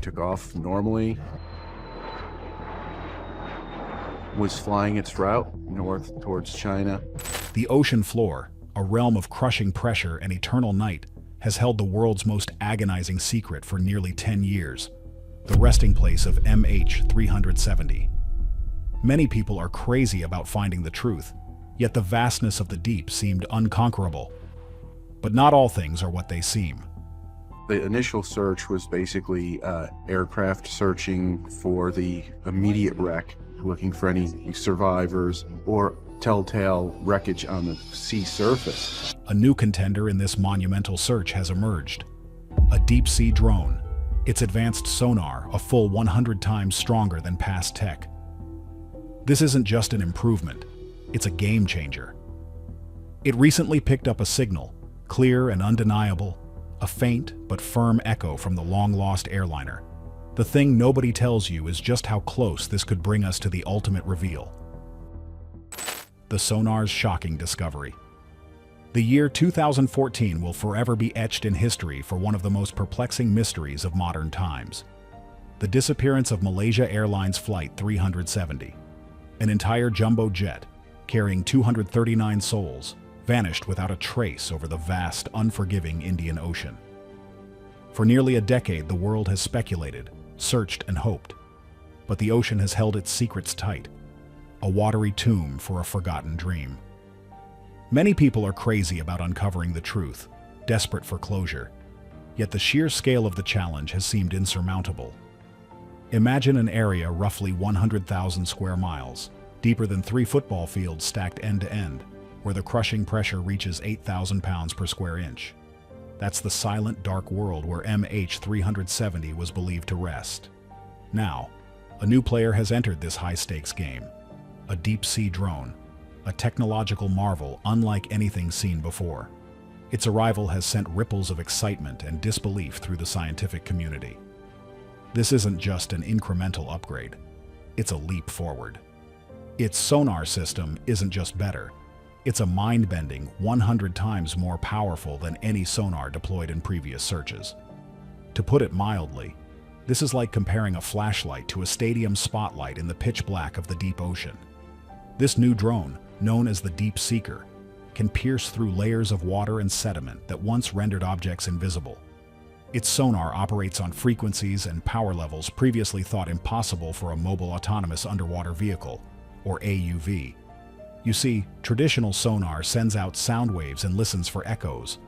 took off normally, was flying its route north towards China. The ocean floor, a realm of crushing pressure and eternal night, has held the world's most agonizing secret for nearly 10 years, the resting place of MH370. Many people are crazy about finding the truth, yet the vastness of the deep seemed unconquerable. But not all things are what they seem. The initial search was basically aircraft searching for the immediate wreck, looking for any survivors or telltale wreckage on the sea surface. A new contender in this monumental search has emerged. A deep-sea drone. Its advanced sonar, a full 100 times stronger than past tech. This isn't just an improvement, it's a game changer. It recently picked up a signal, clear and undeniable, a faint but firm echo from the long-lost airliner. The thing nobody tells you is just how close this could bring us to the ultimate reveal. The sonar's shocking discovery. The year 2014 will forever be etched in history for one of the most perplexing mysteries of modern times. The disappearance of Malaysia Airlines Flight 370. An entire jumbo jet, carrying 239 souls, vanished without a trace over the vast, unforgiving Indian Ocean. For nearly a decade, the world has speculated, searched, and hoped. But the ocean has held its secrets tight, a watery tomb for a forgotten dream. Many people are crazy about uncovering the truth, desperate for closure. Yet the sheer scale of the challenge has seemed insurmountable. Imagine an area roughly 100,000 square miles, deeper than 3 football fields stacked end to end, where the crushing pressure reaches 8,000 pounds per square inch. That's the silent, dark world where MH370 was believed to rest. Now, a new player has entered this high-stakes game. A deep-sea drone, a technological marvel unlike anything seen before. Its arrival has sent ripples of excitement and disbelief through the scientific community. This isn't just an incremental upgrade, it's a leap forward. Its sonar system isn't just better, it's a mind-bending 100 times more powerful than any sonar deployed in previous searches. To put it mildly, this is like comparing a flashlight to a stadium spotlight in the pitch black of the deep ocean. This new drone, known as the Deep Seeker, can pierce through layers of water and sediment that once rendered objects invisible. Its sonar operates on frequencies and power levels previously thought impossible for a mobile autonomous underwater vehicle, or AUV. You see, traditional sonar sends out sound waves and listens for echoes.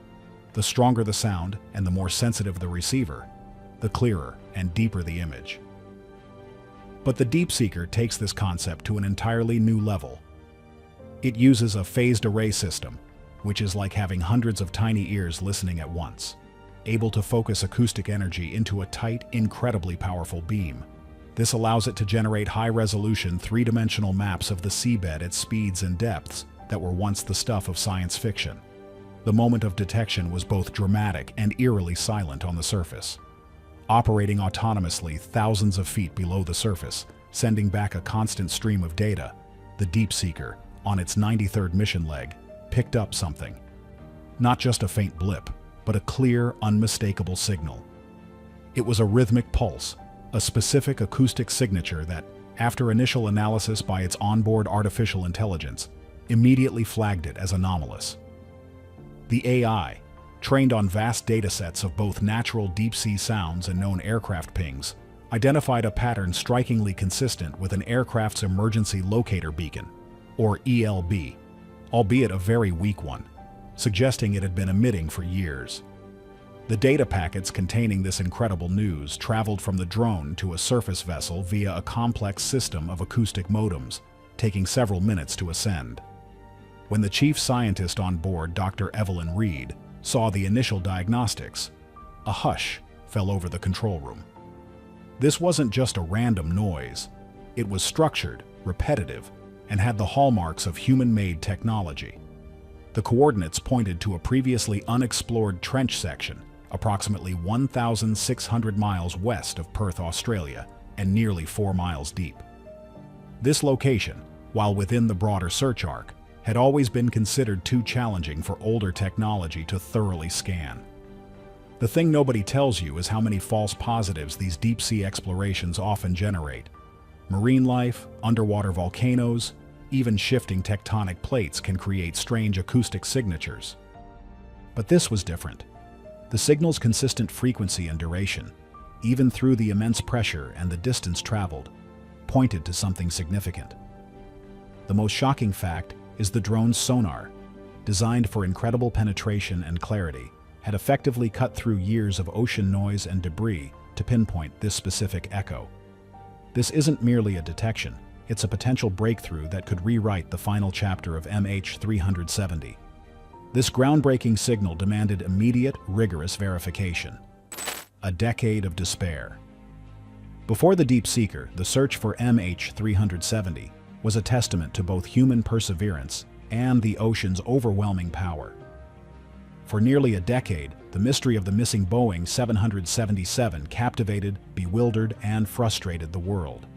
The stronger the sound and the more sensitive the receiver, the clearer and deeper the image. But the Deep Seeker takes this concept to an entirely new level. It uses a phased array system, which is like having hundreds of tiny ears listening at once, able to focus acoustic energy into a tight, incredibly powerful beam. This allows it to generate high-resolution, three-dimensional maps of the seabed at speeds and depths that were once the stuff of science fiction. The moment of detection was both dramatic and eerily silent on the surface. Operating autonomously thousands of feet below the surface, sending back a constant stream of data, the Deep Seeker, on its 93rd mission leg, picked up something. Not just a faint blip, but a clear, unmistakable signal. It was a rhythmic pulse, a specific acoustic signature that, after initial analysis by its onboard artificial intelligence, immediately flagged it as anomalous. The AI, trained on vast datasets of both natural deep-sea sounds and known aircraft pings, identified a pattern strikingly consistent with an aircraft's emergency locator beacon, or ELB, albeit a very weak one, suggesting it had been emitting for years. The data packets containing this incredible news traveled from the drone to a surface vessel via a complex system of acoustic modems, taking several minutes to ascend. When the chief scientist on board, Dr. Evelyn Reed, saw the initial diagnostics, a hush fell over the control room. This wasn't just a random noise. It was structured, repetitive, and had the hallmarks of human-made technology. The coordinates pointed to a previously unexplored trench section, approximately 1,600 miles west of Perth, Australia, and nearly 4 miles deep. This location, while within the broader search arc, had always been considered too challenging for older technology to thoroughly scan. The thing nobody tells you is how many false positives these deep-sea explorations often generate. Marine life, underwater volcanoes, even shifting tectonic plates can create strange acoustic signatures. But this was different. The signal's consistent frequency and duration, even through the immense pressure and the distance traveled, pointed to something significant. The most shocking fact is the drone's sonar, designed for incredible penetration and clarity, had effectively cut through years of ocean noise and debris to pinpoint this specific echo. This isn't merely a detection, it's a potential breakthrough that could rewrite the final chapter of MH370. This groundbreaking signal demanded immediate, rigorous verification. A decade of despair. Before the Deep Seeker, the search for MH370 was a testament to both human perseverance and the ocean's overwhelming power. For nearly a decade, the mystery of the missing Boeing 777 captivated, bewildered, and frustrated the world.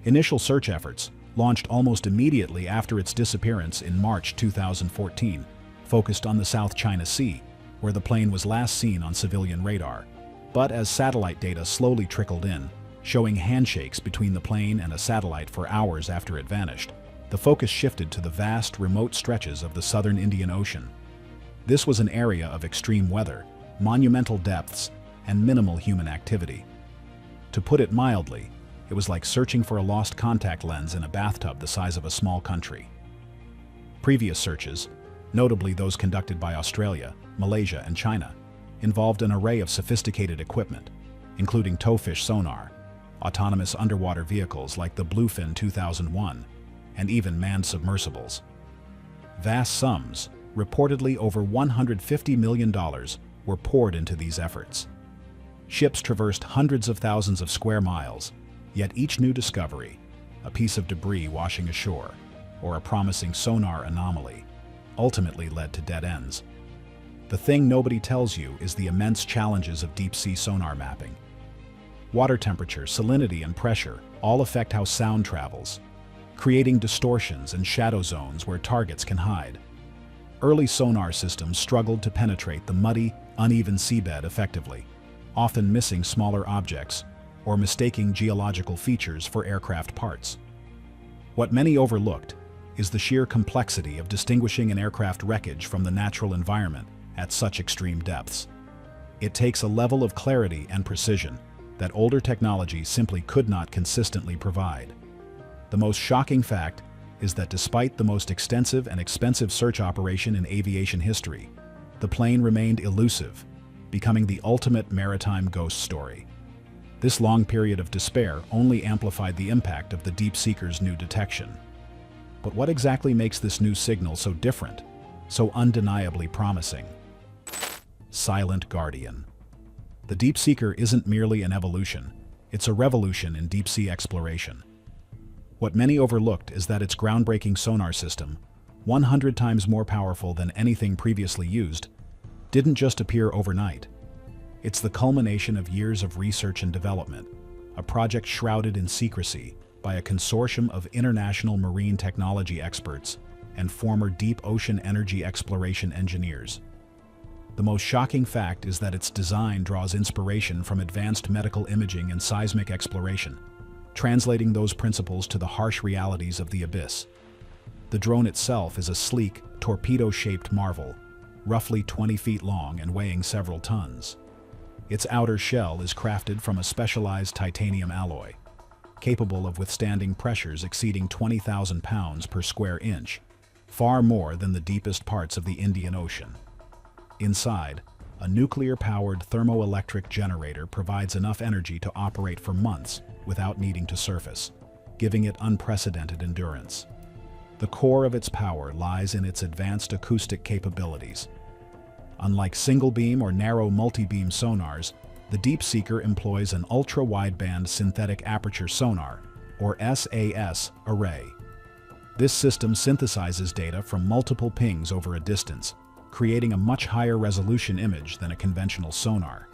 Initial search efforts, launched almost immediately after its disappearance in March 2014, focused on the South China Sea, where the plane was last seen on civilian radar. But as satellite data slowly trickled in, showing handshakes between the plane and a satellite for hours after it vanished, the focus shifted to the vast, remote stretches of the southern Indian Ocean. This was an area of extreme weather, monumental depths, and minimal human activity. To put it mildly, it was like searching for a lost contact lens in a bathtub the size of a small country. Previous searches, notably those conducted by Australia, Malaysia, and China, involved an array of sophisticated equipment, including towfish sonar, autonomous underwater vehicles like the Bluefin 2001, and even manned submersibles. Vast sums, reportedly over $150 million, were poured into these efforts. Ships traversed hundreds of thousands of square miles, yet each new discovery, a piece of debris washing ashore, or a promising sonar anomaly, ultimately led to dead ends. The thing nobody tells you is the immense challenges of deep-sea sonar mapping. Water temperature, salinity, and pressure all affect how sound travels, creating distortions and shadow zones where targets can hide. Early sonar systems struggled to penetrate the muddy, uneven seabed effectively, often missing smaller objects or mistaking geological features for aircraft parts. What many overlooked is the sheer complexity of distinguishing an aircraft wreckage from the natural environment at such extreme depths. It takes a level of clarity and precision that older technology simply could not consistently provide. The most shocking fact is that despite the most extensive and expensive search operation in aviation history, the plane remained elusive, becoming the ultimate maritime ghost story. This long period of despair only amplified the impact of the Deep Seeker's new detection. But what exactly makes this new signal so different, so undeniably promising? Silent Guardian. The Deep Seeker isn't merely an evolution, it's a revolution in deep-sea exploration. What many overlooked is that its groundbreaking sonar system, 100 times more powerful than anything previously used, didn't just appear overnight. It's the culmination of years of research and development, a project shrouded in secrecy by a consortium of international marine technology experts and former deep ocean energy exploration engineers. The most shocking fact is that its design draws inspiration from advanced medical imaging and seismic exploration, translating those principles to the harsh realities of the abyss. The drone itself is a sleek, torpedo-shaped marvel, roughly 20 feet long and weighing several tons. Its outer shell is crafted from a specialized titanium alloy, capable of withstanding pressures exceeding 20,000 pounds per square inch, far more than the deepest parts of the Indian Ocean. Inside, a nuclear-powered thermoelectric generator provides enough energy to operate for months without needing to surface, giving it unprecedented endurance. The core of its power lies in its advanced acoustic capabilities. Unlike single-beam or narrow multi-beam sonars, the Deep Seeker employs an ultra-wideband synthetic aperture sonar, or SAS, array. This system synthesizes data from multiple pings over a distance, creating a much higher resolution image than a conventional sonar.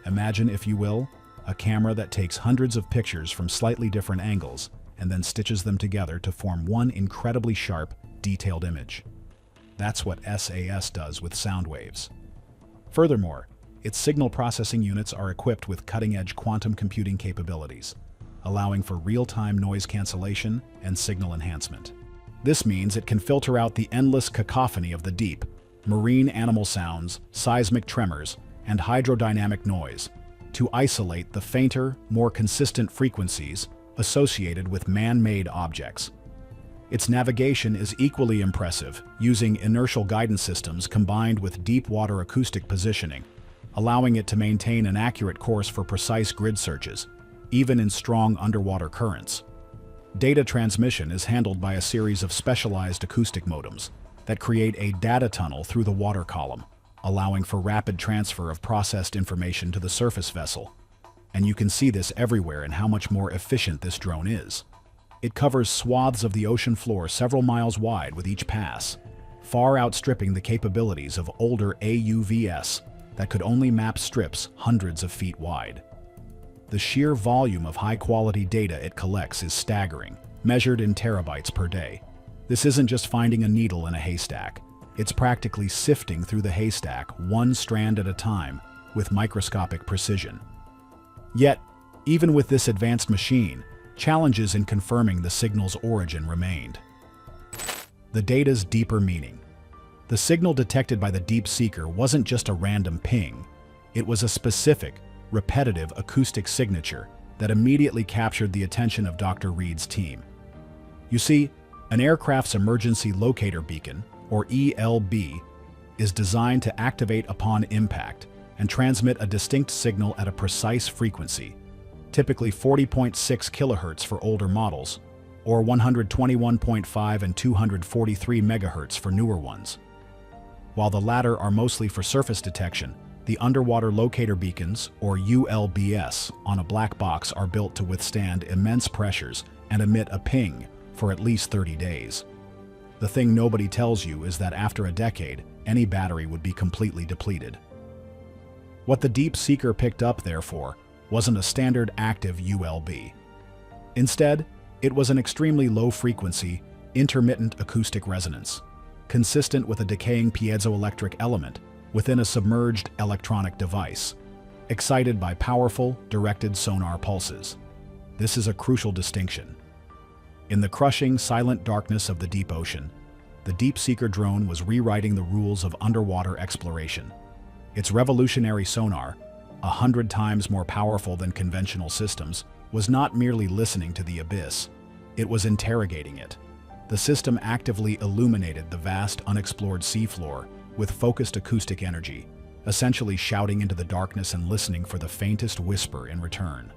Imagine, if you will, a camera that takes hundreds of pictures from slightly different angles and then stitches them together to form one incredibly sharp, detailed image. That's what SAS does with sound waves. Furthermore, its signal processing units are equipped with cutting-edge quantum computing capabilities, allowing for real-time noise cancellation and signal enhancement. This means it can filter out the endless cacophony of the deep, marine animal sounds, seismic tremors, and hydrodynamic noise, to isolate the fainter, more consistent frequencies associated with man-made objects. Its navigation is equally impressive, using inertial guidance systems combined with deep-water acoustic positioning, allowing it to maintain an accurate course for precise grid searches, even in strong underwater currents. Data transmission is handled by a series of specialized acoustic modems that create a data tunnel through the water column, allowing for rapid transfer of processed information to the surface vessel. And you can see this everywhere in how much more efficient this drone is. It covers swaths of the ocean floor several miles wide with each pass, far outstripping the capabilities of older AUVs that could only map strips hundreds of feet wide. The sheer volume of high-quality data it collects is staggering, measured in terabytes per day. This isn't just finding a needle in a haystack. It's practically sifting through the haystack one strand at a time with microscopic precision. Yet, even with this advanced machine, challenges in confirming the signal's origin remained. The data's deeper meaning. The signal detected by the Deep Seeker wasn't just a random ping. It was a specific, repetitive acoustic signature that immediately captured the attention of Dr. Reed's team. You see, an aircraft's emergency locator beacon, or ELB, is designed to activate upon impact and transmit a distinct signal at a precise frequency, typically 40.6 kHz for older models, or 121.5 and 243 MHz for newer ones. While the latter are mostly for surface detection, the underwater locator beacons, or ULBS, on a black box are built to withstand immense pressures and emit a ping for at least 30 days. The thing nobody tells you is that after a decade, any battery would be completely depleted. What the Deep Seeker picked up, therefore, wasn't a standard active ULB. Instead, it was an extremely low-frequency, intermittent acoustic resonance, consistent with a decaying piezoelectric element within a submerged electronic device, excited by powerful, directed sonar pulses. This is a crucial distinction. In the crushing, silent darkness of the deep ocean, the Deep Seeker drone was rewriting the rules of underwater exploration. Its revolutionary sonar, 100 times more powerful than conventional systems, was not merely listening to the abyss, it was interrogating it. The system actively illuminated the vast, unexplored seafloor with focused acoustic energy, essentially shouting into the darkness and listening for the faintest whisper in return.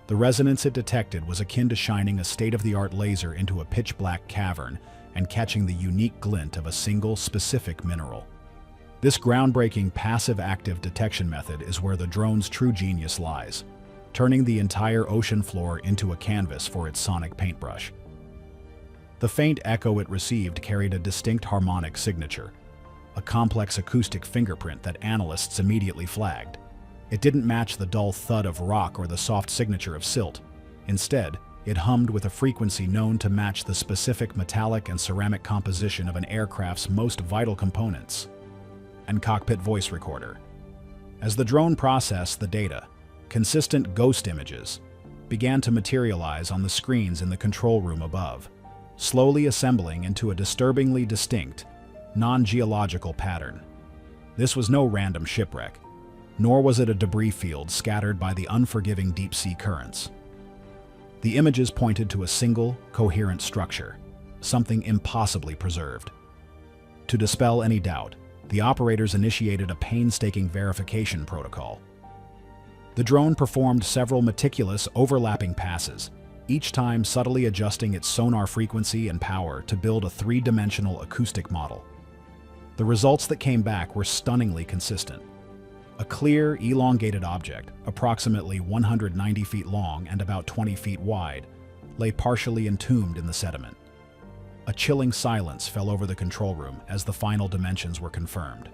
The resonance it detected was akin to shining a state-of-the-art laser into a pitch-black cavern and catching the unique glint of a single, specific mineral. This groundbreaking passive-active detection method is where the drone's true genius lies, turning the entire ocean floor into a canvas for its sonic paintbrush. The faint echo it received carried a distinct harmonic signature, a complex acoustic fingerprint that analysts immediately flagged. It didn't match the dull thud of rock or the soft signature of silt. Instead, it hummed with a frequency known to match the specific metallic and ceramic composition of an aircraft's most vital components, and cockpit voice recorder. As the drone processed the data, consistent ghost images began to materialize on the screens in the control room above, slowly assembling into a disturbingly distinct, non-geological pattern. This was no random shipwreck, nor was it a debris field scattered by the unforgiving deep-sea currents. The images pointed to a single, coherent structure, something impossibly preserved. To dispel any doubt, the operators initiated a painstaking verification protocol. The drone performed several meticulous, overlapping passes, each time subtly adjusting its sonar frequency and power to build a three-dimensional acoustic model. The results that came back were stunningly consistent. A clear, elongated object, approximately 190 feet long and about 20 feet wide, lay partially entombed in the sediment. A chilling silence fell over the control room as the final dimensions were confirmed.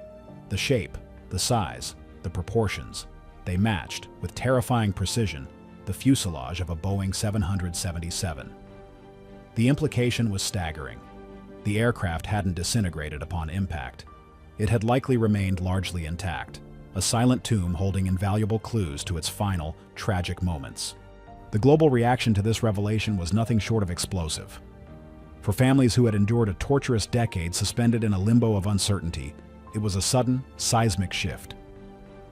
The shape, the size, the proportions, they matched, with terrifying precision, the fuselage of a Boeing 777. The implication was staggering. The aircraft hadn't disintegrated upon impact. It had likely remained largely intact, a silent tomb holding invaluable clues to its final, tragic moments. The global reaction to this revelation was nothing short of explosive. For families who had endured a torturous decade suspended in a limbo of uncertainty, it was a sudden, seismic shift.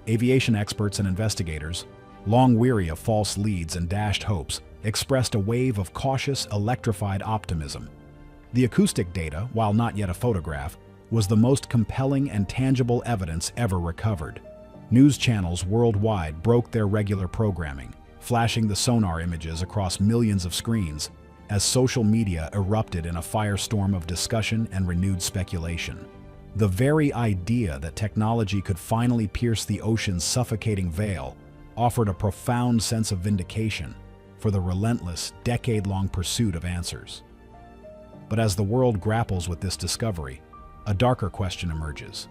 Aviation experts and investigators, long weary of false leads and dashed hopes, expressed a wave of cautious, electrified optimism. The acoustic data, while not yet a photograph, was the most compelling and tangible evidence ever recovered. News channels worldwide broke their regular programming, flashing the sonar images across millions of screens, as social media erupted in a firestorm of discussion and renewed speculation. The very idea that technology could finally pierce the ocean's suffocating veil offered a profound sense of vindication for the relentless, decade-long pursuit of answers. But as the world grapples with this discovery, a darker question emerges.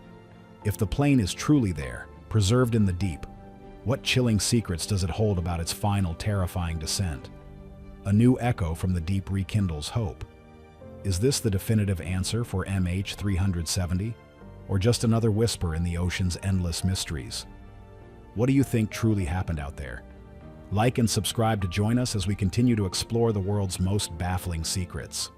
If the plane is truly there, preserved in the deep, what chilling secrets does it hold about its final terrifying descent? A new echo from the deep rekindles hope. Is this the definitive answer for MH370, or just another whisper in the ocean's endless mysteries? What do you think truly happened out there? Like and subscribe to join us as we continue to explore the world's most baffling secrets.